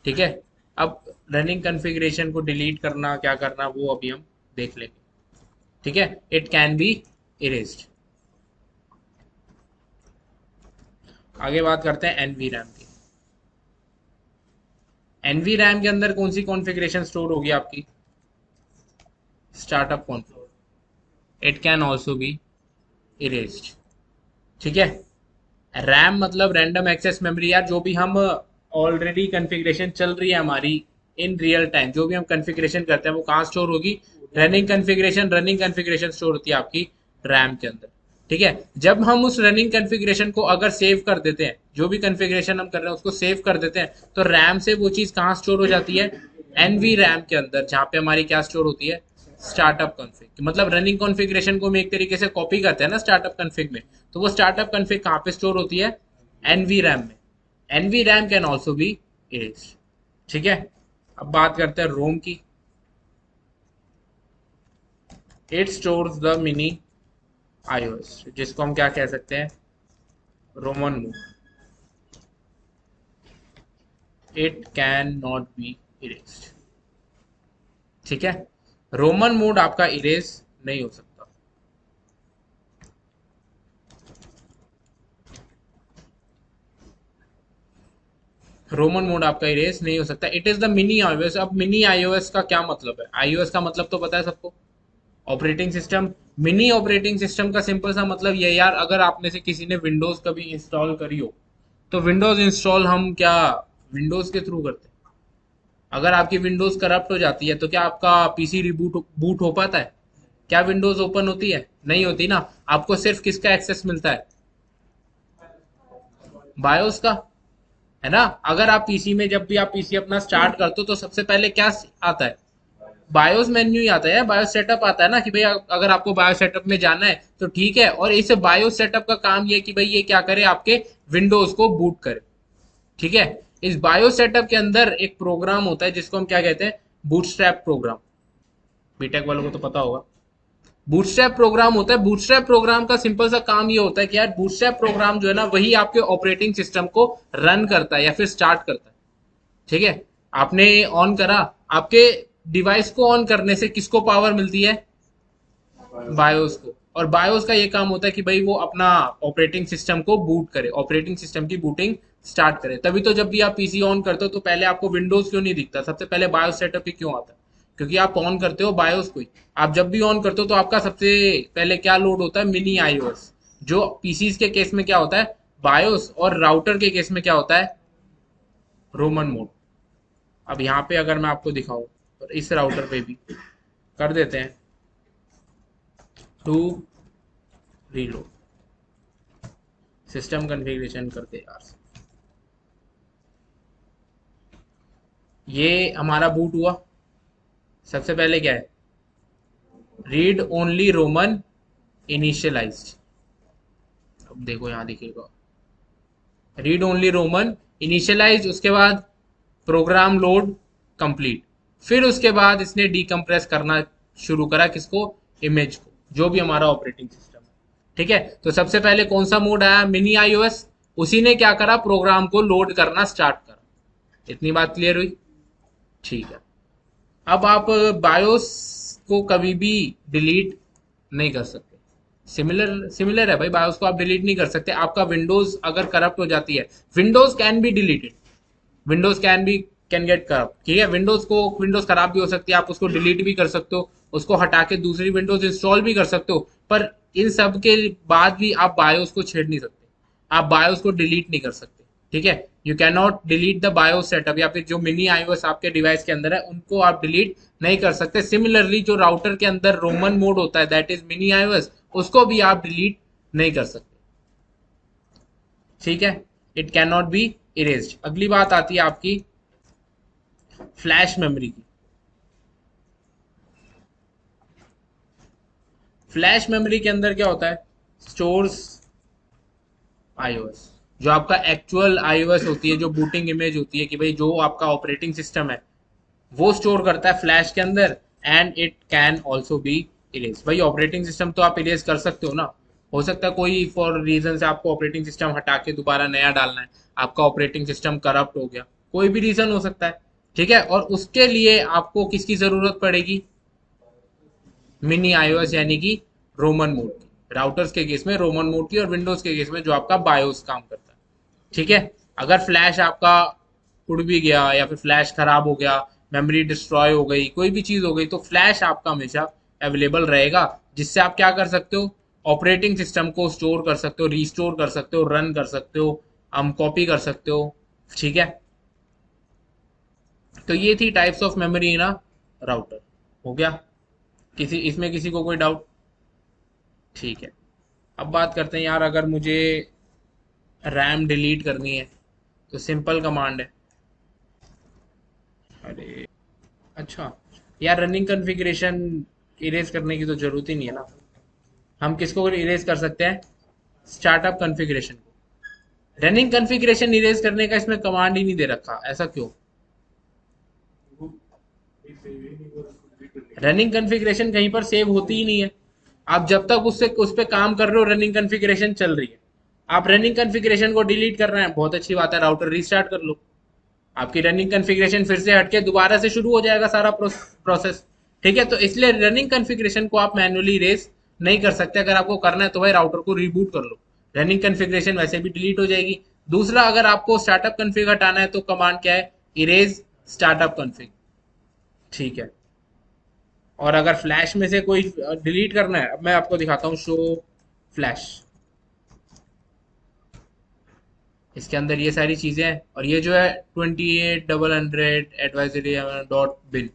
ठीक है, अब रनिंग कॉन्फ़िगरेशन को डिलीट करना क्या करना वो अभी हम देख लेंगे। ठीक है, इट कैन बी इरेज्ड। आगे बात करते हैं NVRAM की। NVRAM के अंदर कौन सी कॉन्फ़िगरेशन स्टोर होगी आपकी, startup config. It can also be erased. ठीक है, रैम मतलब रैंडम एक्सेस मेमोरी, यार जो भी हम ऑलरेडी कॉन्फ़िगरेशन चल रही है हमारी इन रियल टाइम, जो भी हम कॉन्फ़िगरेशन करते हैं वो कहाँ स्टोर होगी, रनिंग कॉन्फ़िगरेशन स्टोर होती है आपकी रैम के अंदर। ठीक है, जब हम उस रनिंग कॉन्फ़िगरेशन को अगर सेव कर देते हैं, जो भी कॉन्फ़िगरेशन हम कर रहे हैं उसको सेव कर देते हैं, तो रैम से वो चीज कहाँ स्टोर हो जाती है, NVRAM के अंदर, जहां पे हमारी क्या स्टोर होती है, स्टार्टअप कॉन्फ़िग। मतलब रनिंग कॉन्फ़िगरेशन को हम एक तरीके से कॉपी करते हैं ना स्टार्टअप कॉन्फ़िग में, तो वो स्टार्टअप कॉन्फ़िग कहाँ पे स्टोर होती है, NVRAM में। NVRAM can also be erased. ठीक है, अब बात करते हैं रोम की। It stores the mini iOS, जिसको हम क्या कह सकते हैं, Roman mode. It can not be erased. ठीक है, रोमन मोड आपका इरेज नहीं हो सकता। रोमन मोड आपका इरेज नहीं हो सकता। It is the mini iOS। अब मिनी iOS का क्या मतलब है, iOS का मतलब तो पता है सबको, operating system. Mini operating system का सिंपल सा मतलब ये यार, अगर आप में से किसी ने विंडोज कभी इंस्टॉल करी हो, तो विंडोज इंस्टॉल हम क्या विंडोज के थ्रू करते हैं। अगर आपकी विंडोज करप्ट हो जाती है तो क्या आपका पीसी रिबूट बूट हो पाता है, क्या विंडोज ओपन होती है, नहीं होती ना। आपको सिर्फ किसका एक्सेस मिलता है, बायोस का, है ना। अगर आप पीसी में, जब भी आप पीसी अपना स्टार्ट करते हो तो सबसे पहले क्या आता है, बायोस मेन्यू ही आता है, बायोस सेटअप आता है ना, कि भाई अगर आपको बायोस सेटअप में जाना है तो ठीक है। और इस बायोस सेटअप का काम ये कि भाई ये क्या करे, आपके विंडोज को बूट करे। ठीक है, इस बायोस सेटअप के अंदर एक प्रोग्राम होता है जिसको हम क्या कहते हैं, बूटस्ट्रैप प्रोग्राम। बीटेक वालों को तो पता होगा, बूटस्ट्रैप प्रोग्राम होता है। बूटस्ट्रैप प्रोग्राम का सिंपल सा काम ये होता है कि यार बूटस्ट्रैप प्रोग्राम जो है ना, वही आपके ऑपरेटिंग सिस्टम को रन करता है या फिर स्टार्ट करता है। ठीक है, आपने ऑन करा, आपके डिवाइस को ऑन करने से किसको पावर मिलती है, बायोस को। और बायोस का ये काम होता है कि भाई वो अपना ऑपरेटिंग सिस्टम को बूट करे, ऑपरेटिंग सिस्टम की बूटिंग स्टार्ट करे। तभी तो जब भी आप पीसी ऑन करते हो तो पहले आपको विंडोज क्यों नहीं दिखता, सबसे पहले बायोस सेटअप ही क्यों आता है, क्योंकि आप ऑन करते हो बायोस को ही। आप जब भी ऑन करते हो तो आपका सबसे पहले क्या लोड होता है, मिनी आईओएस। जो पीसीज के केस में क्या होता है, बायोस, और राउटर के केस में क्या होता है, रोमन मोड। अब यहाँ पे अगर मैं आपको दिखाऊं तो इस राउटर पे भी कर देते हैं टू रीलोड, सिस्टम कॉन्फ़िगरेशन करते यार। ये हमारा बूट हुआ। सबसे पहले क्या है, रीड ओनली रोमन इनिशियलाइज्ड। अब देखो यहां दिखेगा रीड ओनली रोमन इनिशियलाइज, उसके बाद प्रोग्राम लोड कंप्लीट। फिर उसके बाद इसने डीकंप्रेस करना शुरू करा किसको, इमेज को, जो भी हमारा ऑपरेटिंग सिस्टम है। ठीक है, तो सबसे पहले कौन सा मोड आया, मिनी आईओएस। उसी ने क्या करा, प्रोग्राम को लोड करना स्टार्ट करा। इतनी बात क्लियर हुई? ठीक है। अब आप बायोस को कभी भी डिलीट नहीं कर सकते। सिमिलर सिमिलर है भाई, बायोस को आप डिलीट नहीं कर सकते। आपका विंडोज अगर करप्ट हो जाती है, Windows can be deleted, Windows can get corrupt. ठीक है, विंडोज खराब भी हो सकती है, आप उसको डिलीट भी कर सकते हो, उसको हटा के दूसरी विंडोज इंस्टॉल भी कर सकते हो। पर इन सब के बाद भी आप बायोस को छेड़ नहीं सकते, आप बायोस को डिलीट नहीं कर सकते। ठीक है, you can not delete the BIOS setup, या फिर जो मिनी आईओएस आपके डिवाइस के अंदर है उनको आप डिलीट नहीं कर सकते। सिमिलरली जो राउटर के अंदर रोमन मोड होता है, दैट इज मिनी आईओएस, उसको भी आप डिलीट नहीं कर सकते। ठीक है, it can not be erased. अगली बात आती है आपकी फ्लैश मेमोरी की। फ्लैश मेमोरी के अंदर क्या होता है, स्टोर्स आईओएस। जो आपका एक्चुअल आईओएस होती है, जो बूटिंग इमेज होती है कि भाई जो आपका ऑपरेटिंग सिस्टम है, वो स्टोर करता है फ्लैश के अंदर। And it can also be erase. भाई ऑपरेटिंग सिस्टम तो आप इरेज कर सकते हो ना, हो सकता है कोई फॉर रीजन से आपको ऑपरेटिंग सिस्टम हटा के दोबारा नया डालना है, आपका ऑपरेटिंग सिस्टम करप्ट हो गया, कोई भी रीजन हो सकता है। ठीक है, और उसके लिए आपको किसकी जरूरत पड़ेगी, मिनी आईओएस यानी कि रोमन मोड की। राउटर्स के केस में रोमन मोड की, और विंडोज के केस में जो आपका बायोस काम करता है। ठीक है, अगर फ्लैश आपका उड़ भी गया या फिर फ्लैश खराब हो गया, मेमोरी डिस्ट्रॉय हो गई, कोई भी चीज हो गई, तो फ्लैश आपका हमेशा अवेलेबल रहेगा, जिससे आप क्या कर सकते हो, ऑपरेटिंग सिस्टम को स्टोर कर सकते हो, रीस्टोर कर सकते हो, रन कर सकते हो, हम कॉपी कर सकते हो। ठीक है, तो ये थी टाइप्स ऑफ मेमोरी ना राउटर। हो गया, किसी इसमें किसी को कोई डाउट? ठीक है, अब बात करते हैं यार, अगर मुझे रैम डिलीट करनी है तो सिंपल कमांड है। अरे अच्छा, यार रनिंग कॉन्फ़िगरेशन इरेज करने की तो जरूरत ही नहीं है ना। हम किसको इरेज कर सकते हैं, स्टार्टअप कॉन्फ़िगरेशन को। रनिंग कॉन्फ़िगरेशन इरेज करने का इसमें कमांड ही नहीं दे रखा, ऐसा क्यों? रनिंग कॉन्फ़िगरेशन कहीं पर सेव होती ही नहीं है। आप जब तक उससे उस पर काम कर रहे हो, रनिंग कॉन्फ़िगरेशन चल रही है। आप रनिंग कॉन्फ़िगरेशन को डिलीट कर रहे हैं, बहुत अच्छी बात है, राउटर रीस्टार्ट कर लो, आपकी रनिंग कॉन्फ़िगरेशन फिर से हटके दोबारा से शुरू हो जाएगा सारा प्रोसेस। ठीक है, तो इसलिए रनिंग कॉन्फ़िगरेशन को आप मैन्युअली इरेज नहीं कर सकते। अगर आपको करना है तो भाई राउटर को रीबूट कर लो, रनिंग कॉन्फ़िगरेशन वैसे भी डिलीट हो जाएगी। दूसरा, अगर आपको स्टार्टअप कॉन्फ़िग हटाना है तो कमांड क्या है, इरेज स्टार्टअप कॉन्फ़िग। ठीक है, और अगर फ्लैश में से कोई डिलीट करना है, अब मैं आपको दिखाता हूँ, शो फ्लैश। इसके अंदर ये सारी चीजें हैं, और ये जो है 2800 एडवाइजरी डॉट बिन,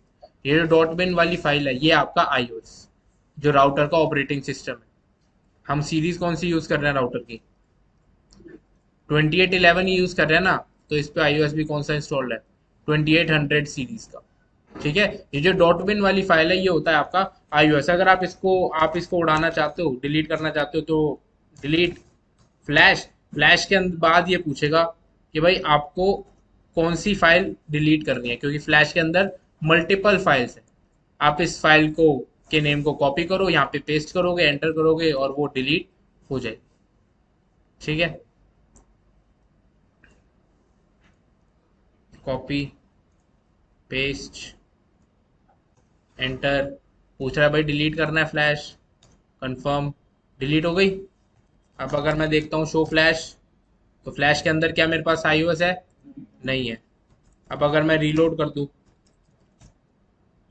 ये जो डॉट बिन वाली फाइल है, ये आपका आईओएस, जो राउटर का ऑपरेटिंग सिस्टम है। हम सीरीज कौन सी यूज कर रहे हैं राउटर की, 2811 यूज कर रहे हैं ना, तो इस पे आईओएस भी कौन सा इंस्टॉल्ड है, 2800 सीरीज का। ठीक है, ये जो डॉट बिन वाली फाइल है, ये होता है आपका आईओएस। अगर आप इसको उड़ाना चाहते हो, डिलीट करना चाहते हो, तो डिलीट फ्लैश। फ्लैश के बाद ये पूछेगा कि भाई आपको कौन सी फाइल डिलीट करनी है, क्योंकि फ्लैश के अंदर मल्टीपल फाइल्स हैं। आप इस फाइल को के नेम को कॉपी करो, यहाँ पे पेस्ट करोगे, एंटर करोगे, और वो डिलीट हो जाएगी। ठीक है, कॉपी पेस्ट एंटर, पूछ रहा है भाई डिलीट करना है फ्लैश, कंफर्म, डिलीट हो गई। अब अगर मैं देखता हूँ शो फ्लैश, तो फ्लैश के अंदर क्या मेरे पास आईओएस है, नहीं है। अब अगर मैं रीलोड कर दूं,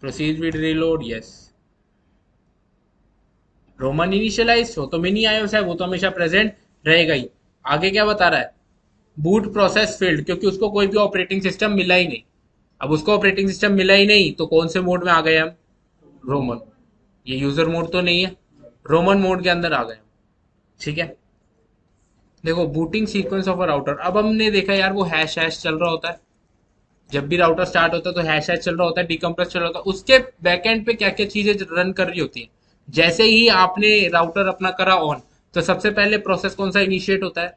proceed with reload, yes. ROMMON initialize हो तो मिनी आईओएस है, वो तो हमेशा प्रेजेंट रहेगा ही। आगे क्या बता रहा है, बूट प्रोसेस फील्ड, क्योंकि उसको कोई भी ऑपरेटिंग सिस्टम मिला ही नहीं। अब उसको ऑपरेटिंग सिस्टम मिला ही नहीं तो कौन से मोड में आ गए हम, रोमन। ये यूजर मोड तो नहीं है, रोमन मोड के अंदर आ गए हम। ठीक है, देखो booting sequence of a router. अब हमने देखा यार वो हैश हैश चल रहा होता है, जब भी राउटर स्टार्ट होता है तो हैश हैश चल रहा होता है, डीकम्प्रेस चल रहा होता है, उसके बैकएंड पे क्या क्या चीजें रन कर रही होती है। जैसे ही आपने राउटर अपना करा ऑन, तो सबसे पहले प्रोसेस कौन सा इनिशिएट होता है,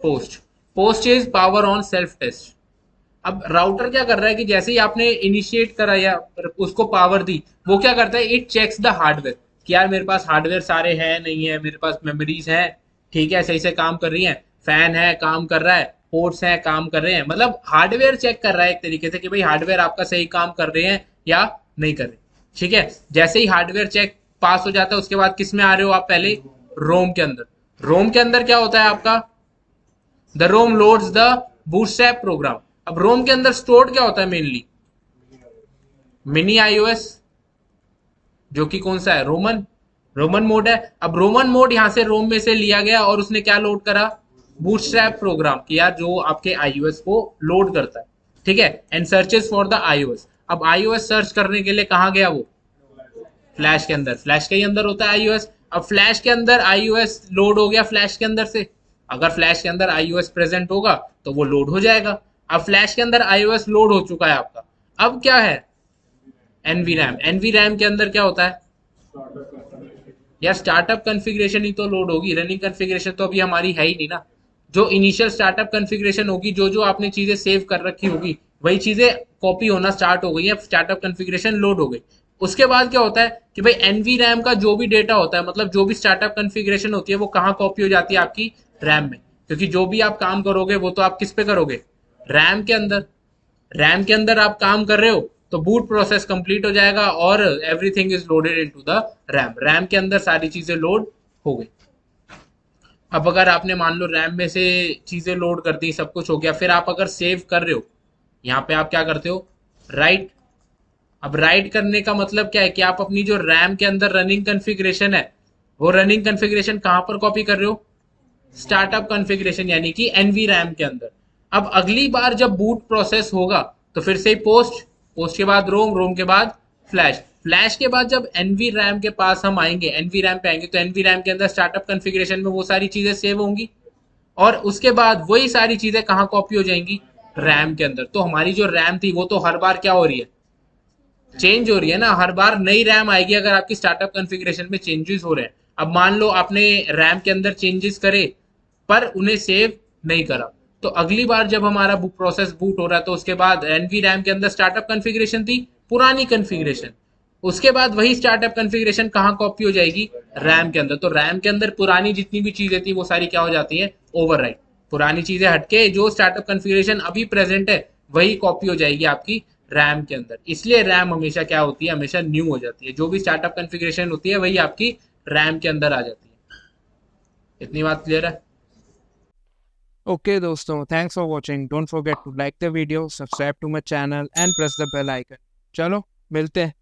POST. POST is power on self test. अब राउटर क्या कर रहा है कि जैसे ही आपने इनिशिएट करा या उसको पावर दी, वो क्या करता है, इट चेक्स द हार्डवेयर कि यार मेरे पास हार्डवेयर सारे हैं नहीं है, मेरे पास मेमोरीज है, ठीक है सही से काम कर रही है, फैन है काम कर रहा है, पोर्ट्स हैं काम कर रहे हैं, मतलब हार्डवेयर चेक कर रहा है एक तरीके से कि भाई हार्डवेयर आपका सही काम कर रहे हैं या नहीं कर रहे। ठीक है, जैसे ही हार्डवेयर चेक पास हो जाता है, उसके बाद किस में आ रहे हो आप, पहले रोम के अंदर। रोम के अंदर क्या होता है आपका, the ROM loads the bootstrap program. अब रोम के अंदर स्टोर्ड क्या होता है मेनली, मिनी आईओएस, जो कि कौन सा है, रोमन। रोमन मोड है। अब रोमन मोड यहां से रोम में से लिया गया और उसने क्या लोड करा, बूटस्ट्रैप प्रोग्राम किया जो आपके आईओएस को लोड करता है। ठीक है, and searches for the iOS. अब आईओएस सर्च करने के लिए कहां गया वो, फ्लैश के अंदर। फ्लैश के ही अंदर होता है आईओएस। अब फ्लैश के अंदर आईओएस लोड हो गया फ्लैश के अंदर से, अगर फ्लैश के अंदर आईओएस प्रेजेंट होगा तो वो लोड हो जाएगा। अब फ्लैश के अंदर आईओएस लोड हो चुका है आपका, अब क्या है, एनवी रैम। एनवी रैम के अंदर क्या होता है यार, स्टार्टअप कॉन्फ़िगरेशन ही तो लोड होगी, रनिंग कॉन्फ़िगरेशन तो अभी हमारी है ही नहीं ना। जो इनिशियल स्टार्टअप कॉन्फ़िगरेशन होगी, जो जो आपने चीजें सेव कर रखी होगी, वही चीजें कॉपी होना स्टार्ट हो गई है, स्टार्टअप कॉन्फ़िगरेशन लोड हो गई। उसके बाद क्या होता है कि भाई एनवी रैम का जो भी डेटा होता है, मतलब जो भी स्टार्टअप कॉन्फ़िगरेशन होती है, वो कहाँ कॉपी हो जाती है, आपकी रैम में। क्योंकि जो भी आप काम करोगे वो तो आप किस पे करोगे, रैम के अंदर। रैम के अंदर आप काम कर रहे हो तो बूट प्रोसेस कंप्लीट हो जाएगा और everything is loaded into the RAM. RAM के अंदर सारी चीजें लोड हो गई। अब अगर आपने मान लो रैम में से चीजें लोड कर दी, सब कुछ हो गया, फिर आप अगर सेव कर रहे हो, यहाँ पे आप क्या करते हो, राइट। अब राइट करने का मतलब क्या है कि आप अपनी जो रैम के अंदर रनिंग कॉन्फ़िगरेशन है, वो रनिंग कॉन्फ़िगरेशन कहां पर कॉपी कर रहे हो, स्टार्टअप कॉन्फ़िगरेशन यानी कि एनवी रैम के अंदर। अब अगली बार जब बूट प्रोसेस होगा तो फिर से पोस्ट, पोस्ट के बाद रोम, रोम के बाद फ्लैश, फ्लैश के बाद जब एनवी रैम के पास हम आएंगे, एनवी रैम पे आएंगे, तो एनवी रैम के अंदर स्टार्टअप कॉन्फ़िगरेशन में वो सारी चीजें सेव होंगी और उसके बाद वही सारी चीजें कहाँ कॉपी हो जाएंगी, रैम के अंदर। तो हमारी जो रैम थी वो तो हर बार क्या हो रही है, चेंज हो रही है ना, हर बार नई रैम आएगी अगर आपकी स्टार्टअप कॉन्फ़िगरेशन में चेंजेस हो रहे हैं। अब मान लो आपने रैम के अंदर चेंजेस करे पर उन्हें सेव नहीं करा, तो अगली बार जब हमारा प्रोसेस बूट हो रहा है तो उसके बाद एनवी रैम के अंदर स्टार्टअप कॉन्फ़िगरेशन थी, पुरानी कॉन्फ़िगरेशन, उसके बाद वही स्टार्टअप कॉन्फ़िगरेशन कहाँ कॉपी हो जाएगी, रैम के अंदर। तो रैम के अंदर पुरानी जितनी भी चीजें थी वो सारी क्या हो जाती है, ओवरराइट। पुरानी चीजें हटके जो स्टार्टअप कॉन्फ़िगरेशन अभी प्रेजेंट है वही कॉपी हो जाएगी आपकी रैम के अंदर। इसलिए रैम हमेशा क्या होती है, हमेशा न्यू हो जाती है। जो भी स्टार्टअप कॉन्फ़िगरेशन होती है वही आपकी रैम के अंदर आ जाती है। इतनी बात क्लियर है। Okay, दोस्तों, thanks for watching. Don't forget to like the video, subscribe to my channel and press the bell icon. चलो मिलते हैं।